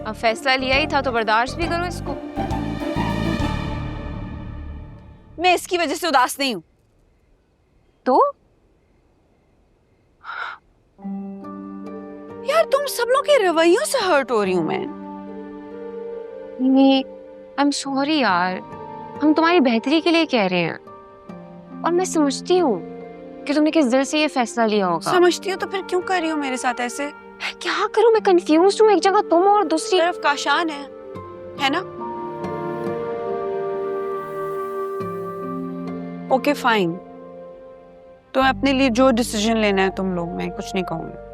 अब फैसला लिया ही था तो बर्दाश्त भी करो इसको। मैं इसकी वजह से उदास नहीं हूँ। तो यार तुम सब लोग के रवैयों से हर्ट हो रही हूँ मैं। नहीं, आई एम सॉरी यार, हम तुम्हारी बेहतरी के लिए कह रहे हैं और मैं समझती हूँ कि तुमने किस दिल से ये फैसला लिया होगा। समझती हो तो फिर क्यों कर रही हो मेरे साथ ऐसे? क्या करूँ, मैं कंफ्यूज हूँ। एक जगह तुम और दूसरी तरफ काशान है ना? ओके फाइन, तो अपने लिए जो डिसीजन लेना है तुम लोग, मैं कुछ नहीं कहूंगी।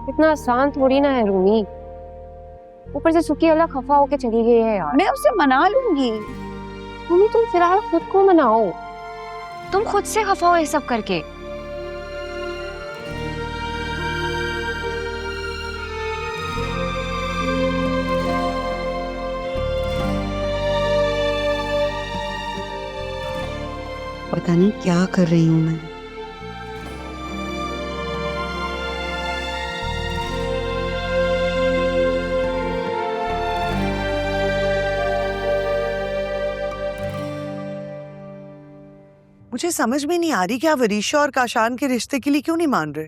इतना आसान थोड़ी ना है रूमी, ऊपर से सुखी अलग खफा होके चली गई है यार। मैं उसे मना लूंगी। रूमी तुम फिलहाल खुद को मनाओ, तुम खुद से खफा हो ये सब करके। पता नहीं क्या कर रही हूँ मैं। मुझे समझ में नहीं आ रही कि आप वरीशा और काशान के रिश्ते के लिए क्यों नहीं मान रहे।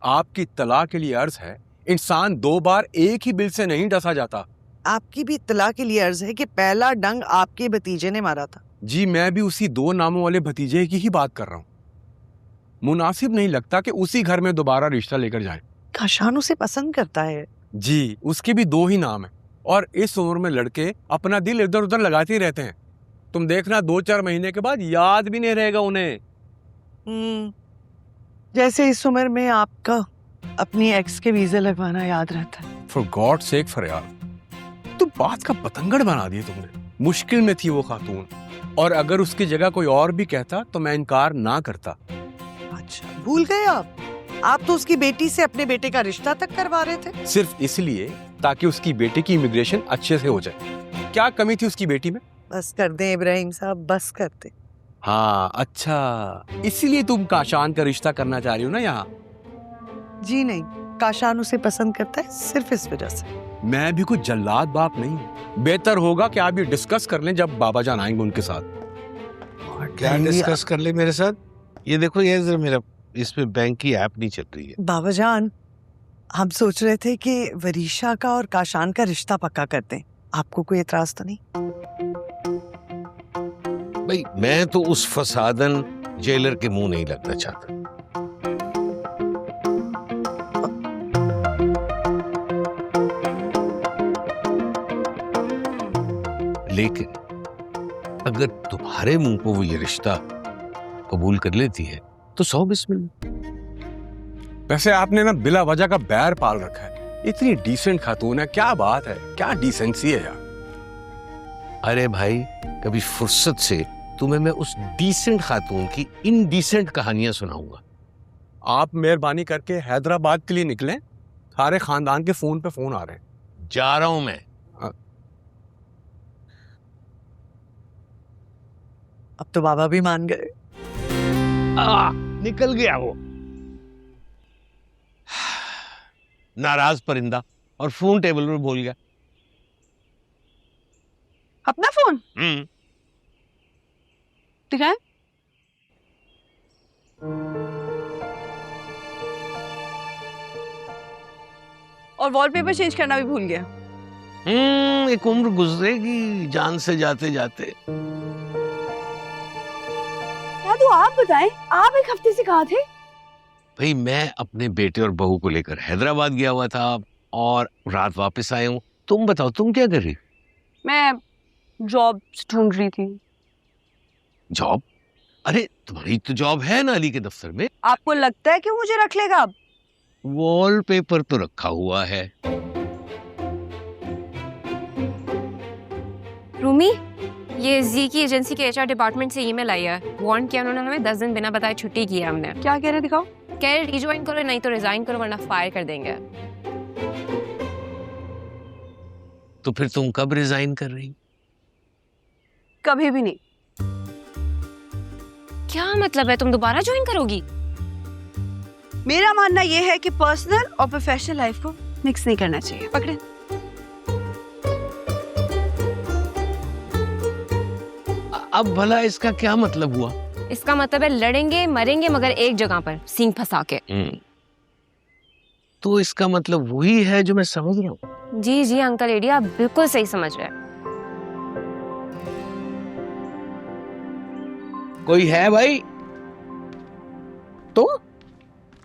आपकी तलाक के लिए अर्ज है, इंसान 2 बार एक ही बिल से नहीं डसा जाता। आपकी भी इत्तला के लिए अर्ज है कि पहला डंग आपके भतीजे ने मारा था। जी मैं भी उसी 2 नामों वाले भतीजे की ही बात कर रहा हूँ। मुनासिब नहीं लगता कि उसी घर में दोबारा रिश्ता लेकर जाए। काशान उसे पसंद करता है। जी उसके भी 2 ही नाम हैं और इस उम्र में लड़के अपना दिल इधर उधर लगाते ही रहते हैं। तुम देखना 2-4 महीने के बाद याद भी नहीं रहेगा उन्हें। जैसे इस उम्र में आपका अपनी एक्स के वीजे लगवाना याद रहता है। फॉर गॉड सेक फरियाद, तुम बात का बतंगड़ बना दिए तुमने। मुश्किल में थी वो खातून, और अगर उसकी जगह कोई और भी कहता तो मैं इनकार ना करता। अच्छा भूल गए आप तो उसकी बेटी से अपने बेटे का रिश्ता तक करवा रहे थे। सिर्फ इसलिए ताकि उसकी बेटी की इमिग्रेशन अच्छे से हो जाए। क्या कमी थी उसकी बेटी में? बस कर दे इब्राहिम साहब, बस कर दे। हाँ अच्छा, इसीलिए तुम काशान का रिश्ता करना चाह रही हो ना यहाँ? जी नहीं, काशान उसे पसंद करता है सिर्फ इस वजह से। मैं भी कुछ जल्लाद बाप नहीं हूँ। बेहतर होगा कि आप ये डिस्कस कर लें जब बाबा जान आएंगे उनके साथ। क्या डिस्कस कर ले मेरे साथ? ये देखो, ये जरा मेरा इसमें बैंक की ऐप नहीं चल रही है। बाबा जान, हम सोच रहे थे कि वरीशा का और काशान का रिश्ता पक्का कर दें। आपको कोई एतराज तो नहीं? भाई मैं तो उस फसादन जेलर के मुंह नहीं लगना चाहता। लेकिन अगर तुम्हारे मुंह को वो ये रिश्ता कबूल कर लेती है तो 100 बिस्मिल्लाह। वैसे आपने ना बिला वजह का बैर पाल रखा है। इतनी डिसेंट खातून है, क्या बात है, क्या डिसेंसी है यार। अरे भाई, कभी फुर्सत से तुम्हें मैं उस डिसेंट खातून की इनडिसेंट कहानियां सुनाऊंगा। आप मेहरबानी करके हैदराबाद के लिए निकलें, सारे खानदान के फोन पे फोन आ रहे हैं। जा रहा हूं मैं। अब तो बाबा भी मान गए। निकल गया वो नाराज परिंदा, और फोन टेबल पर भूल गया। अपना फोन दिखाएं? और वॉलपेपर चेंज करना भी भूल गया। एक उम्र गुजरेगी जान से जाते जाते। दादू आप बताएं, आप एक हफ्ते से कहाँ थे? भाई मैं अपने बेटे और बहू को लेकर हैदराबाद गया हुआ था और रात वापस आया हूँ। तुम बताओ, तुम क्या कर रही? मैं जॉब ढूंढ रही थी। जॉब? अरे तुम्हारी तो जॉब है ना अली के दफ्तर में। आपको लगता है कि मुझे रख लेगा अब? वॉलपेपर तो रखा हुआ है। रूमी, ये जी की एजेंसी के एचआर डिपार्टमेंट से ईमेल आई है। वार्न किया उन्होंने हमें, 10 दिन बिना बताए छुट्टी की है हमने। क्या कह रहे, दिखाओ। कह रहे रिज्वाइन करो, नहीं तो रिजाइन करो वरना फायर कर देंगे। तो फिर तुम कब रिजाइन कर रही? कभी भी नहीं। क्या मतलब है, तुम दोबारा ज्वाइन करोगी? मेरा मानना यह है कि पर्सनल और प्रोफेशनल लाइफ को मिक्स नहीं करना चाहिए। पकड़े। अब भला इसका क्या मतलब हुआ? इसका मतलब है लड़ेंगे मरेंगे मगर एक जगह पर, सींग फंसा के। तो इसका मतलब वही है जो मैं समझ रहा हूँ। जी जी अंकल एडी, आप बिल्कुल सही समझ रहे हैं। कोई है भाई?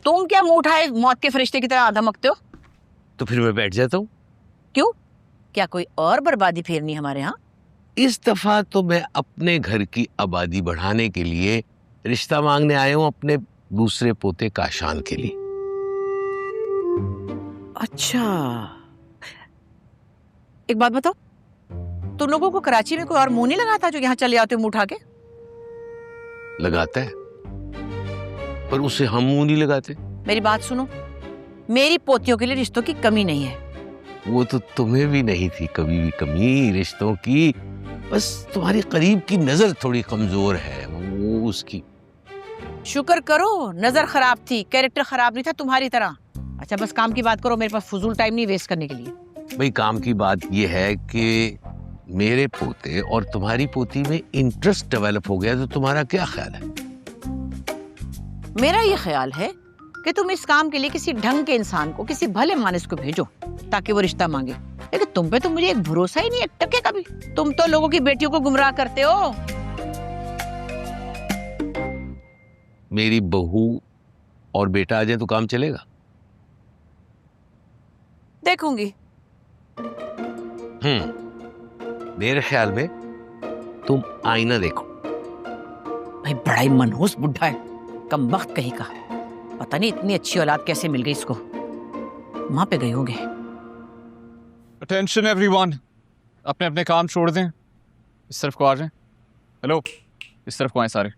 तुम क्या मुंह उठाए मौत के फरिश्ते की तरह धमकते हो? तो फिर मैं बैठ जाता हूँ। क्यों? क्या कोई और बर्बादी फेरनी हमारे यहाँ? इस दफा तो मैं अपने घर की आबादी बढ़ाने के लिए रिश्ता मांगने आया हूँ अपने दूसरे पोते काशान के लिए। अच्छा, एक बात बताओ, तुम लोगों को कराची में कोई और मुंह नहीं लगा था जो यहाँ चले आते हो मुंह उठा के? लगाता है, पर उसे हम मुंह नहीं लगाते। मेरी बात सुनो, मेरी पोतियों के लिए रिश्तों की कमी नहीं है। वो तो तुम्हें भी नहीं थी कभी भी कमी रिश्तों की, बस तुम्हारी करीब की नजर थोड़ी कमजोर है, वो उसकी। शुक्र करो नजर खराब थी, कैरेक्टर खराब नहीं था तुम्हारी तरह। अच्छा बस काम की बात करो, मेरे पास फजूल टाइम नहीं वेस्ट करने के लिए। भाई काम की बात ये है कि मेरे पोते और तुम्हारी पोती में इंटरेस्ट डेवलप हो गया, तो तुम्हारा क्या ख्याल है? मेरा ये ख्याल है कि तुम इस काम के लिए किसी ढंग के इंसान को, किसी भले मानस को भेजो ताकि वो रिश्ता मांगे। लेकिन तुम पे तो मुझे एक भरोसा ही नहीं है टके का भी। तुम तो लोगों की बेटियों को गुमराह करते हो। मेरी बहू और बेटा आ जाए तो काम चलेगा? देखूंगी। मेरे ख्याल में तुम आईना देखो। भाई बड़ा ही मनहूस बुढ़ा है, कमबख्त कहीं का। पता नहीं इतनी अच्छी औलाद कैसे मिल गई इसको। वहां पे गए होंगे। अटेंशन एवरीवन, अपने अपने काम छोड़ दें, इस तरफ को आ जाएं। हेलो, इस तरफ को आए सारे।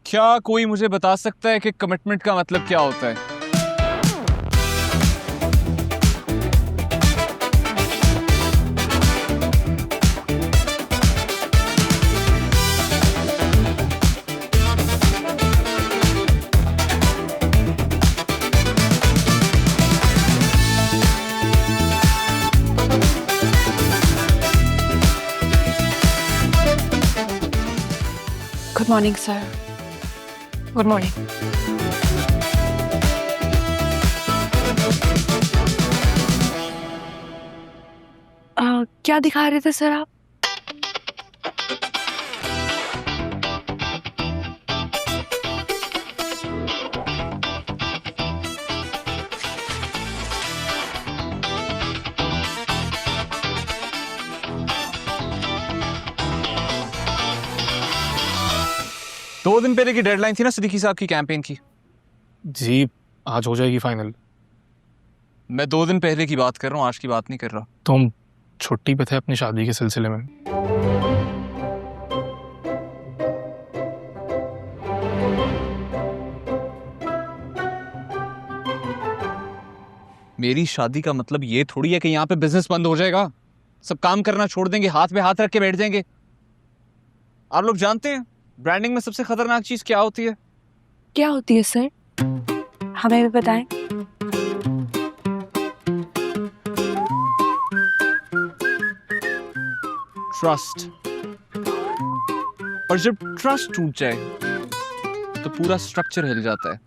क्या कोई मुझे बता सकता है कि कमिटमेंट का मतलब क्या होता है? Good morning sir. Good morning. क्या दिखा रहे थे सर आप? दो दिन पहले की डेडलाइन थी ना सिद्दीकी साहब की कैंपेन की। जी आज हो जाएगी फाइनल। मैं 2 दिन पहले की बात कर रहा हूँ, आज की बात नहीं कर रहा। तो हम छुट्टी पे थे अपनी शादी के सिलसिले में। मेरी शादी का मतलब ये थोड़ी है कि यहाँ पे बिजनेस बंद हो जाएगा, सब काम करना छोड़ देंगे, हाथ में हाथ रख के बैठ जाएंगे। आप लोग जानते हैं ब्रांडिंग में सबसे खतरनाक चीज क्या होती है? क्या होती है सर, हमें भी बताएं। ट्रस्ट। और जब ट्रस्ट टूट जाए तो पूरा स्ट्रक्चर हिल जाता है।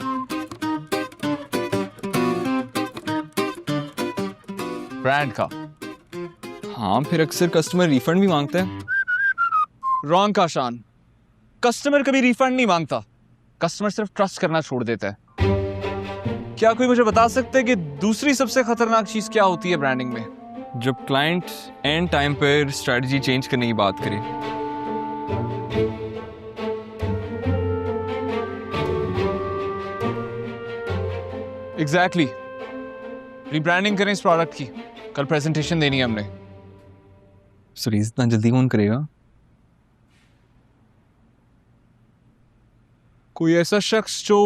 ब्रांड का। हाँ, फिर अक्सर कस्टमर रिफंड भी मांगते हैं। रॉन्ग का शान, कस्टमर कभी रिफंड नहीं मांगता, कस्टमर सिर्फ ट्रस्ट करना छोड़ देता है। क्या कोई मुझे बता सकता है कि दूसरी सबसे खतरनाक चीज क्या होती है ब्रांडिंग में? जब क्लाइंट एंड टाइम पर स्ट्रेटजी चेंज करने की बात करे। एग्जैक्टली। रिब्रांडिंग करें इस प्रोडक्ट की, कल प्रेजेंटेशन देनी है हमने। सर इतना जल्दी कौन करेगा? कोई ऐसा शख्स जो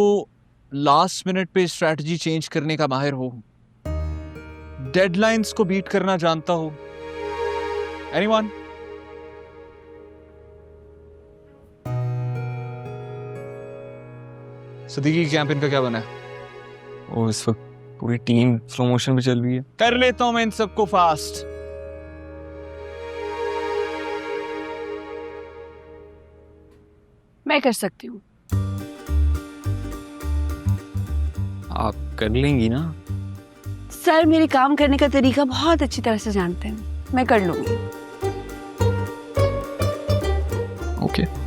लास्ट मिनट पे स्ट्रैटेजी चेंज करने का माहिर हो, डेडलाइंस को बीट करना जानता हो। एनीवन? सदीकी कैंपेन का क्या बना है? वो इस वक्त पूरी टीम स्लो मोशन पे चल रही है। कर लेता हूं मैं इन सबको फास्ट। मैं कर सकती हूँ। आप कर लेंगी ना? सर मेरे काम करने का तरीका बहुत अच्छी तरह से जानते हैं, मैं कर लूंगी। ओके